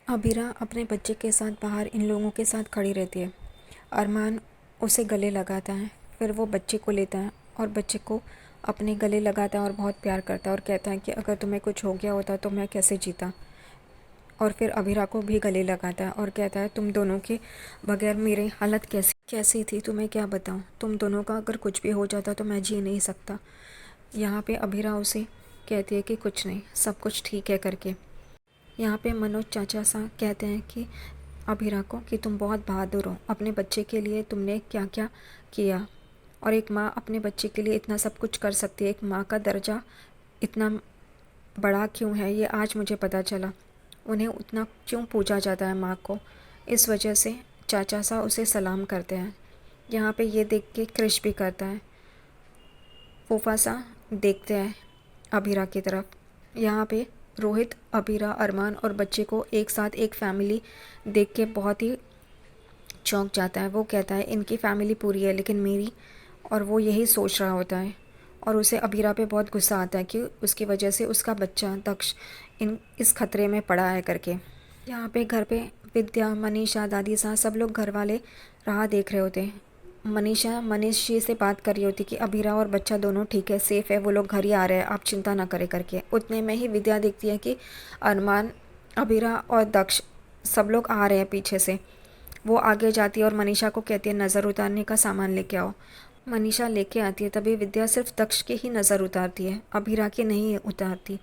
अबीरा अपने बच्चे के साथ बाहर इन लोगों के साथ खड़ी रहती है। अरमान उसे गले लगाता है, फिर वो बच्चे को लेता है और बच्चे को अपने गले लगाता है और बहुत प्यार करता है और कहता है कि अगर तुम्हें कुछ हो गया होता तो मैं कैसे जीता। और फिर अबीरा को भी गले लगाता है और कहता है तुम दोनों के बगैर मेरी हालत कैसी कैसी थी तुम्हें क्या बताऊँ, तुम दोनों का अगर कुछ भी हो जाता तो मैं जी नहीं सकता। यहाँ पे अबीरा उसे कहती है कि कुछ नहीं, सब कुछ ठीक है करके। यहाँ पे मनोज चाचा सा कहते हैं कि अबीरा को कि तुम बहुत बहादुर हो, अपने बच्चे के लिए तुमने क्या क्या किया। और एक माँ अपने बच्चे के लिए इतना सब कुछ कर सकती है, एक माँ का दर्जा इतना बड़ा क्यों है ये आज मुझे पता चला। उन्हें उतना क्यों पूजा जाता है माँ को, इस वजह से चाचा सा उसे सलाम करते हैं। यहाँ पे ये देख के क्रिश भी करता है। फूफा सा देखते हैं अबीरा की तरफ। यहाँ पे रोहित, अबीरा, अरमान और बच्चे को एक साथ एक फैमिली देख के बहुत ही चौंक जाता है। वो कहता है इनकी फैमिली पूरी है लेकिन मेरी, और वो यही सोच रहा होता है। और उसे अबीरा पे बहुत गुस्सा आता है कि उसकी वजह से उसका बच्चा दक्ष इस खतरे में पड़ा है करके। यहाँ पे घर पे विद्या, मनीषा, दादी सा सब लोग घर वाले राह देख रहे होते हैं। मनीषा मनीष जी से बात कर रही होती कि अबीरा और बच्चा दोनों ठीक है, सेफ़ है, वो लोग घर ही आ रहे हैं, आप चिंता ना करें करके। उतने में ही विद्या देखती है कि अरमान, अबीरा और दक्ष सब लोग आ रहे हैं पीछे से। वो आगे जाती है और मनीषा को कहती है नज़र उतारने का सामान लेके आओ। मनीषा लेके आती है, तभी विद्या सिर्फ दक्ष की ही नज़र उतारती है, अबीरा की नहीं उतारती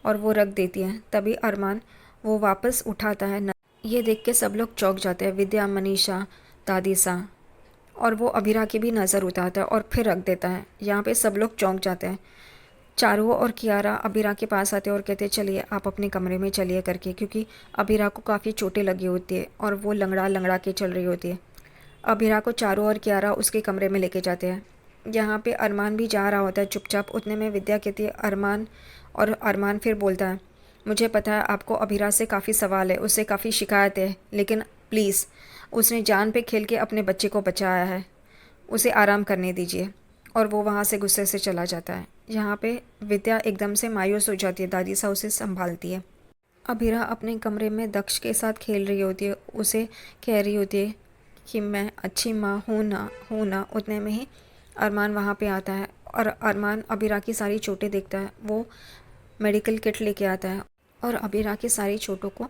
और वो रख देती है। तभी अरमान वो वापस उठाता है। ये देख के सब लोग चौंक जाते हैं, विद्या, मनीषा, दादी सा, और वो अबीरा की भी नज़र उतारता है और फिर रख देता है। यहाँ पे सब लोग चौंक जाते हैं। चारू और कियारा अबीरा के पास आते हैं और कहते हैं चलिए आप अपने कमरे में चलिए करके, क्योंकि अबीरा को काफ़ी चोटें लगी होती है और वो लंगड़ा लंगड़ा के चल रही होती है। अबीरा को चारू और कियारा उसके कमरे में लेके जाते हैं। यहाँ पे अरमान भी जा रहा होता है चुपचाप। उतने में विद्या कहती है अरमान, और अरमान फिर बोलता है मुझे पता है आपको अबीरा से काफ़ी सवाल है, उससे काफ़ी शिकायत है, लेकिन प्लीज़, उसने जान पे खेल के अपने बच्चे को बचाया है, उसे आराम करने दीजिए। और वो वहाँ से गुस्से से चला जाता है। यहाँ पे विद्या एकदम से मायूस हो जाती है, दादी सा उसे संभालती है। अबीरा अपने कमरे में दक्ष के साथ खेल रही होती है, उसे कह रही होती है कि मैं अच्छी माँ हूँ ना। उतने में ही अरमान वहाँ पे आता है और अरमान अबीरा की सारी चोटें देखता है। वो मेडिकल किट लेके आता है और अबीरा की सारी चोटों को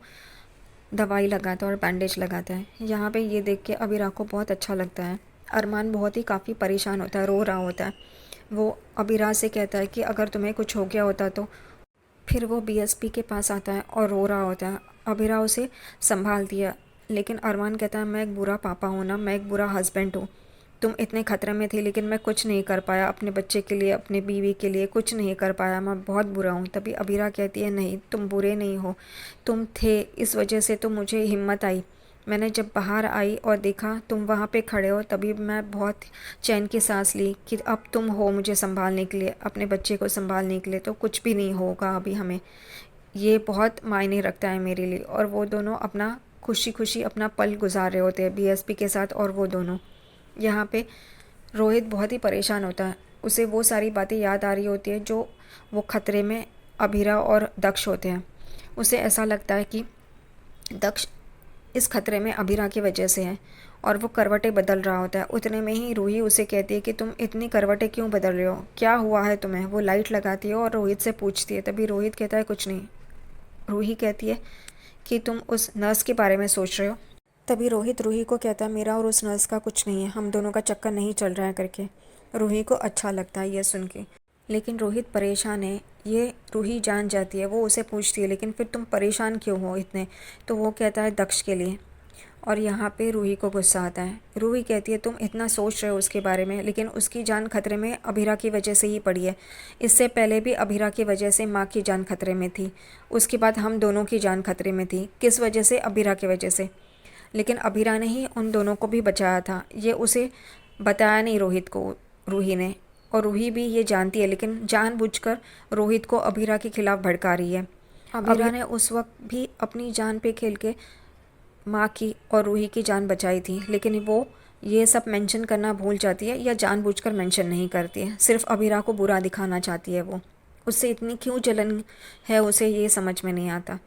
दवाई लगाता है और बैंडेज लगाता है। यहाँ पे ये देख के अबीरा को बहुत अच्छा लगता है। अरमान बहुत ही काफ़ी परेशान होता है, रो रहा होता है। वो अबीरा से कहता है कि अगर तुम्हें कुछ हो गया होता तो। फिर वो बीएसपी के पास आता है और रो रहा होता है। अबीरा उसे संभालती है, लेकिन अरमान कहता है मैं एक बुरा पापा हूँ ना, मैं एक बुरा हस्बैंड हूँ। तुम इतने खतरे में थे लेकिन मैं कुछ नहीं कर पाया, अपने बच्चे के लिए, अपने बीवी के लिए कुछ नहीं कर पाया, मैं बहुत बुरा हूँ। तभी अबीरा कहती है नहीं, तुम बुरे नहीं हो, तुम थे, इस वजह से तो मुझे हिम्मत आई। मैंने जब बाहर आई और देखा तुम वहाँ पे खड़े हो, तभी मैं बहुत चैन की सांस ली कि अब तुम हो मुझे संभालने के लिए, अपने बच्चे को संभालने के लिए। तो कुछ भी नहीं होगा अभी हमें, ये बहुत मायने रखता है मेरे लिए। और वो दोनों अपना खुशी खुशी अपना पल गुजार रहे होते हैं बीएसपी के साथ। और वो दोनों यहाँ पे रोहित बहुत ही परेशान होता है, उसे वो सारी बातें याद आ रही होती है जो वो खतरे में अबीरा और दक्ष होते हैं। उसे ऐसा लगता है कि दक्ष इस खतरे में अबीरा की वजह से है और वो करवटें बदल रहा होता है। उतने में ही रूही उसे कहती है कि तुम इतनी करवटें क्यों बदल रहे हो, क्या हुआ है तुम्हें। वो लाइट लगाती है और रोहित से पूछती है। तभी रोहित कहता है कुछ नहीं। रूही कहती है कि तुम उस नर्स के बारे में सोच रहे हो। तभी रोहित रूही को कहता है मेरा और उस नर्स का कुछ नहीं है, हम दोनों का चक्कर नहीं चल रहा है करके। रूही को अच्छा लगता है ये सुन के, लेकिन रोहित परेशान है। ये रूही जान जाती है, वो उसे पूछती है लेकिन फिर तुम परेशान क्यों हो इतने। तो वो कहता है दक्ष के लिए। और यहाँ पे रूही को गुस्सा आता है। रूही कहती है तुम इतना सोच रहे हो उसके बारे में, लेकिन उसकी जान खतरे में अबीरा की वजह से ही पड़ी है। इससे पहले भी अबीरा की वजह से माँ की जान खतरे में थी, उसके बाद हम दोनों की जान खतरे में थी। किस वजह से? अबीरा की वजह से। लेकिन अबीरा ने ही उन दोनों को भी बचाया था, ये उसे बताया नहीं रोहित को, रूही ने। और रूही भी ये जानती है, लेकिन जानबूझकर रोहित को अबीरा के खिलाफ भड़का रही है। अबीरा ने उस वक्त भी अपनी जान पे खेल के माँ की और रूही की जान बचाई थी, लेकिन वो ये सब मेंशन करना भूल जाती है, या जानबूझकर मेंशन नहीं करती है, सिर्फ अबीरा को बुरा दिखाना चाहती है। वो उससे इतनी क्यों जलन है उसे ये समझ में नहीं आता।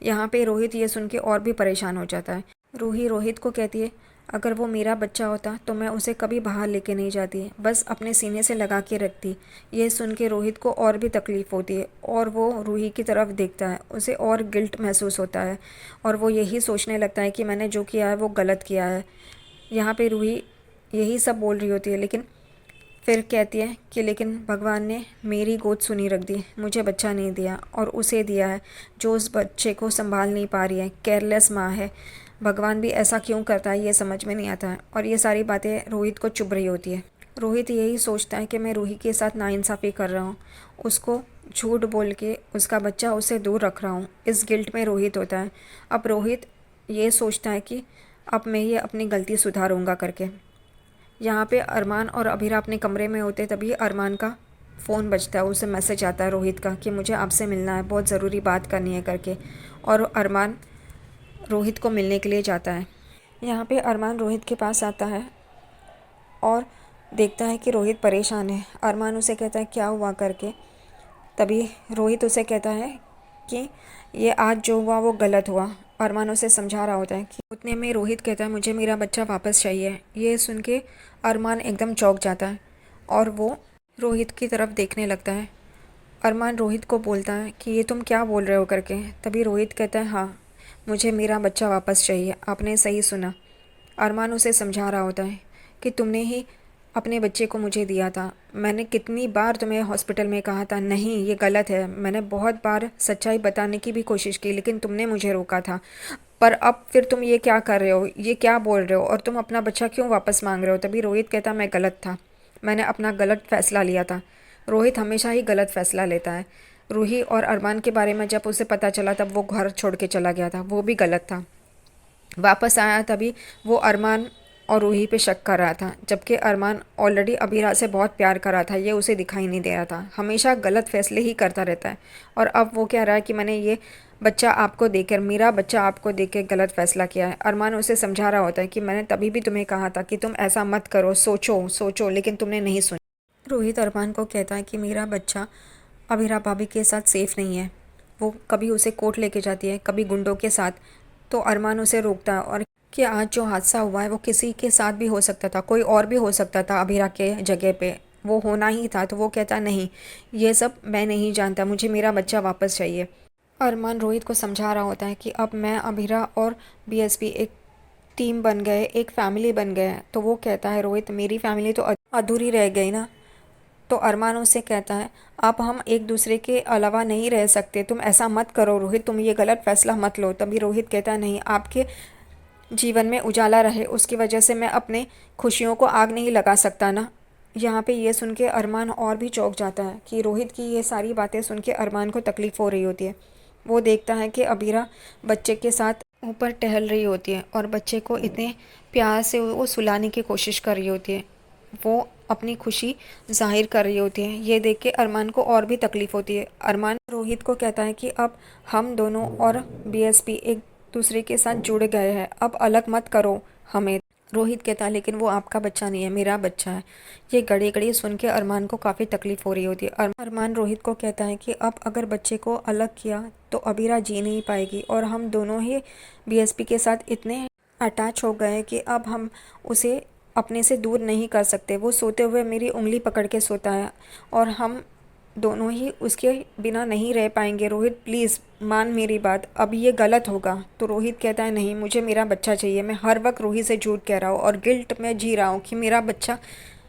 यहाँ पे रोहित ये सुन के और भी परेशान हो जाता है। रूही रोहित को कहती है, अगर वो मेरा बच्चा होता तो मैं उसे कभी बाहर लेके नहीं जाती, बस अपने सीने से लगा के रखती। ये सुन के रोहित को और भी तकलीफ़ होती है और वो रूही की तरफ देखता है, उसे और गिल्ट महसूस होता है और वो यही सोचने लगता है कि मैंने जो किया है वो गलत किया है। यहाँ पे रूही यही सब बोल रही होती है, लेकिन फिर कहती है कि लेकिन भगवान ने मेरी गोद सुनी रख दी, मुझे बच्चा नहीं दिया और उसे दिया है जो उस बच्चे को संभाल नहीं पा रही है, केयरलेस माँ है। भगवान भी ऐसा क्यों करता है ये समझ में नहीं आता है। और ये सारी बातें रोहित को चुभ रही होती है। रोहित यही सोचता है कि मैं रूही के साथ नाइंसाफ़ी कर रहा हूँ, उसको झूठ बोल के उसका बच्चा उससे दूर रख रहा हूँ। इस गिल्ट में रोहित होता है। अब रोहित ये सोचता है कि अब मैं ये अपनी गलती सुधारूँगा करके। यहाँ पे अरमान और अभीरा अपने कमरे में होते तभी अरमान का फ़ोन बजता है, उसे मैसेज आता है रोहित का कि मुझे आपसे मिलना है, बहुत ज़रूरी बात करनी है करके। और अरमान रोहित को मिलने के लिए जाता है। यहाँ पे अरमान रोहित के पास आता है और देखता है कि रोहित परेशान है। अरमान उसे कहता है क्या हुआ करके। तभी रोहित उसे कहता है कि ये आज जो हुआ वो गलत हुआ। अरमान उसे समझा रहा होता है कि उतने में रोहित कहता है मुझे मेरा बच्चा वापस चाहिए। ये सुन के अरमान एकदम चौंक जाता है और वो रोहित की तरफ देखने लगता है। अरमान रोहित को बोलता है कि ये तुम क्या बोल रहे हो करके। तभी रोहित कहता है हाँ, मुझे मेरा बच्चा वापस चाहिए, आपने सही सुना। अरमान उसे समझा रहा होता है कि तुमने ही अपने बच्चे को मुझे दिया था। मैंने कितनी बार तुम्हें हॉस्पिटल में कहा था नहीं ये गलत है, मैंने बहुत बार सच्चाई बताने की भी कोशिश की लेकिन तुमने मुझे रोका था। पर अब फिर तुम ये क्या कर रहे हो, ये क्या बोल रहे हो और तुम अपना बच्चा क्यों वापस मांग रहे हो। तभी रोहित कहता मैं गलत था, मैंने अपना गलत फ़ैसला लिया था। रोहित हमेशा ही गलत फ़ैसला लेता है। रूही और अरमान के बारे में जब उसे पता चला तब वो घर छोड़ के चला गया था, वो भी गलत था। वापस आया तभी वो अरमान और रूही पे शक कर रहा था, जबकि अरमान ऑलरेडी अबीरा से बहुत प्यार कर रहा था, ये उसे दिखाई नहीं दे रहा था। हमेशा गलत फैसले ही करता रहता है और अब वो कह रहा है कि मैंने ये बच्चा आपको देकर, मेरा बच्चा आपको देकर गलत फैसला किया है। अरमान उसे समझा रहा होता है कि मैंने तभी भी तुम्हें कहा था कि तुम ऐसा मत करो, सोचो सोचो, लेकिन तुमने नहीं सुना। रोहित अरमान को कहता है कि मेरा बच्चा अबीरा भाभी के साथ सेफ़ नहीं है। वो कभी उसे कोर्ट लेके जाती है, कभी गुंडों के साथ। तो अरमान उसे रोकता है और कि आज जो हादसा हुआ है वो किसी के साथ भी हो सकता था, कोई और भी हो सकता था अबीरा के जगह पे, वो होना ही था। तो वो कहता नहीं, ये सब मैं नहीं जानता, मुझे मेरा बच्चा वापस चाहिए। अरमान रोहित को समझा रहा होता है कि अब मैं अबीरा और बीएसपी एक टीम बन गए, एक फैमिली बन गए हैं। तो वो कहता है रोहित मेरी फैमिली तो अधूरी रह गई ना। तो अरमान उससे कहता है अब हम एक दूसरे के अलावा नहीं रह सकते, तुम ऐसा मत करो रोहित, तुम ये गलत फैसला मत लो। तभी रोहित कहता है नहीं, आपके जीवन में उजाला रहे उसकी वजह से मैं अपने खुशियों को आग नहीं लगा सकता ना। यहाँ पे ये सुन के अरमान और भी चौंक जाता है कि रोहित की ये सारी बातें सुन के अरमान को तकलीफ़ हो रही होती है। वो देखता है कि अबीरा बच्चे के साथ ऊपर टहल रही होती है और बच्चे को इतने प्यार से वो सुलाने की कोशिश कर रही होती है, वो अपनी खुशी जाहिर कर रही होती है। ये देख के अरमान को और भी तकलीफ़ होती है। अरमान रोहित को कहता है कि अब हम दोनों और बीएसपी एक दूसरे के साथ जुड़ गए हैं, अब अलग मत करो हमें। रोहित कहता है लेकिन वो आपका बच्चा नहीं है, मेरा बच्चा है। ये घड़ी घड़ी सुन के अरमान को काफ़ी तकलीफ़ हो रही होती है। अरमान रोहित को कहता है कि अब अगर बच्चे को अलग किया तो अबीरा जी नहीं पाएगी और हम दोनों ही बीएसपी के साथ इतने अटैच हो गए कि अब हम उसे अपने से दूर नहीं कर सकते। वो सोते हुए मेरी उंगली पकड़ के सोता है और हम दोनों ही उसके बिना नहीं रह पाएंगे। रोहित प्लीज़ मान मेरी बात, अब ये गलत होगा। तो रोहित कहता है नहीं, मुझे मेरा बच्चा चाहिए। मैं हर वक्त रूही से झूठ कह रहा हूँ और गिल्ट में जी रहा हूँ कि मेरा बच्चा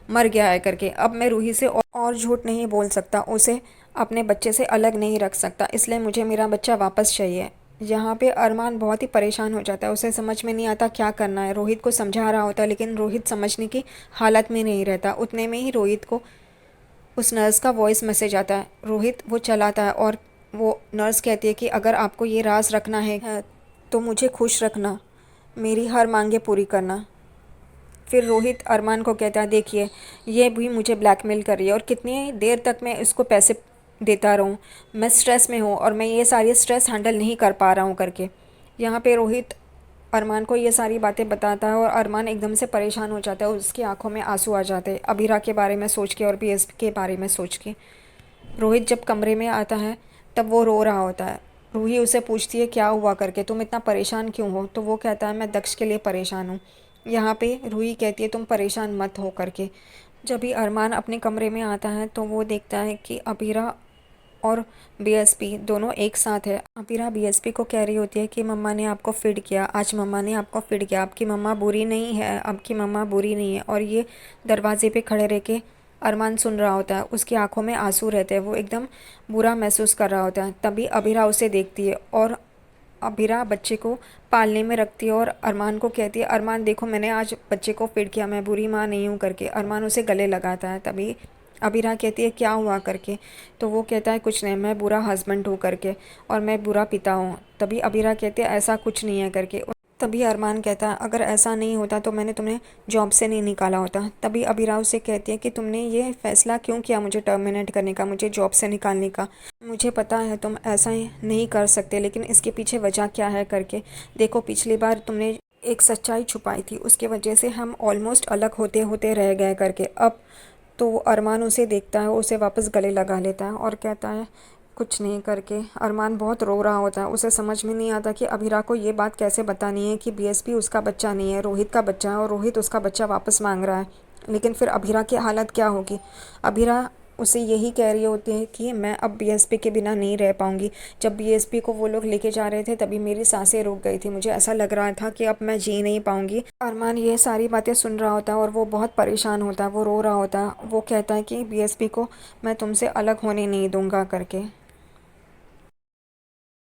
मर गया है करके। अब मैं रूही से और झूठ नहीं बोल सकता, उसे अपने बच्चे से अलग नहीं रख सकता, इसलिए मुझे मेरा बच्चा वापस चाहिए। यहाँ पे अरमान बहुत ही परेशान हो जाता है, उसे समझ में नहीं आता क्या करना है। रोहित को समझा रहा होता है लेकिन रोहित समझने की हालत में नहीं रहता। उतने में ही रोहित को उस नर्स का वॉइस मैसेज आता है। रोहित वो चलाता है और वो नर्स कहती है कि अगर आपको ये राज रखना है तो मुझे खुश रखना, मेरी हर मांगे पूरी करना। फिर रोहित अरमान को कहता है देखिए ये भी मुझे ब्लैकमेल कर रही है और कितनी देर तक मैं इसको पैसे देता रहूँ, मैं स्ट्रेस में हूँ और मैं ये सारी स्ट्रेस हैंडल नहीं कर पा रहा हूँ करके। यहाँ पे रोहित अरमान को ये सारी बातें बताता है और अरमान एकदम से परेशान हो जाता है, उसकी आंखों में आंसू आ जाते हैं अबीरा के बारे में सोच के और बीएसपी के बारे में सोच के। रोहित जब कमरे में आता है तब वो रो रहा होता है। रूही उसे पूछती है क्या हुआ करके, तुम इतना परेशान क्यों हो? तो वो कहता है मैं दक्ष के लिए परेशान हूँ। यहाँ पे रूही कहती है तुम परेशान मत हो करके। जब भी अरमान अपने कमरे में आता है तो वो देखता है कि अबीरा और बीएसपी दोनों एक साथ है। अबीरा बीएसपी को कह रही होती है कि मम्मा ने आपको फीड किया, आज मम्मा ने आपको फीड किया, आपकी मम्मा बुरी नहीं है, आपकी मम्मा बुरी नहीं है। और ये दरवाजे पे खड़े रह के अरमान सुन रहा होता है, उसकी आंखों में आंसू रहते हैं, वो एकदम बुरा महसूस कर रहा होता है। तभी अबीरा उसे देखती है और अबीरा बच्चे को पालने में रखती है और अरमान को कहती है अरमान देखो मैंने आज बच्चे को फीड किया, मैं बुरी माँ नहीं हूँ करके। अरमान उसे गले लगाता है। तभी अबीरा कहती है क्या हुआ करके, तो वो कहता है कुछ नहीं, मैं बुरा हस्बैंड हूँ करके और मैं बुरा पिता हूँ। तभी अबीरा कहती है ऐसा कुछ नहीं है करके। तभी अरमान कहता है अगर ऐसा नहीं होता तो मैंने तुम्हें जॉब से नहीं निकाला होता। तभी अबीरा उसे कहती है कि तुमने ये फैसला क्यों किया मुझे टर्मिनेट करने का, मुझे जॉब से निकालने का? मुझे पता है तुम ऐसा ही नहीं कर सकते, लेकिन इसके पीछे वजह क्या है करके। देखो पिछली बार तुमने एक सच्चाई छुपाई थी, उसके वजह से हम ऑलमोस्ट अलग होते होते रह गए करके। अब तो अरमान उसे देखता है, उसे वापस गले लगा लेता है और कहता है कुछ नहीं करके। अरमान बहुत रो रहा होता है, उसे समझ में नहीं आता कि अबीरा को ये बात कैसे बतानी है कि बीएसपी उसका बच्चा नहीं है, रोहित का बच्चा है और रोहित उसका बच्चा वापस मांग रहा है। लेकिन फिर अबीरा की हालत क्या होगी? अबीरा उसे यही कह रही होती है कि मैं अब बीएसपी के बिना नहीं रह पाऊंगी। जब बीएसपी को वो लोग लेके जा रहे थे तभी मेरी सांसें रुक गई थी, मुझे ऐसा लग रहा था कि अब मैं जी नहीं पाऊंगी। अरमान ये सारी बातें सुन रहा होता है और वो बहुत परेशान होता है, वो रो रहा होता है। वो कहता है कि बीएसपी को मैं तुमसे अलग होने नहीं दूंगा करके।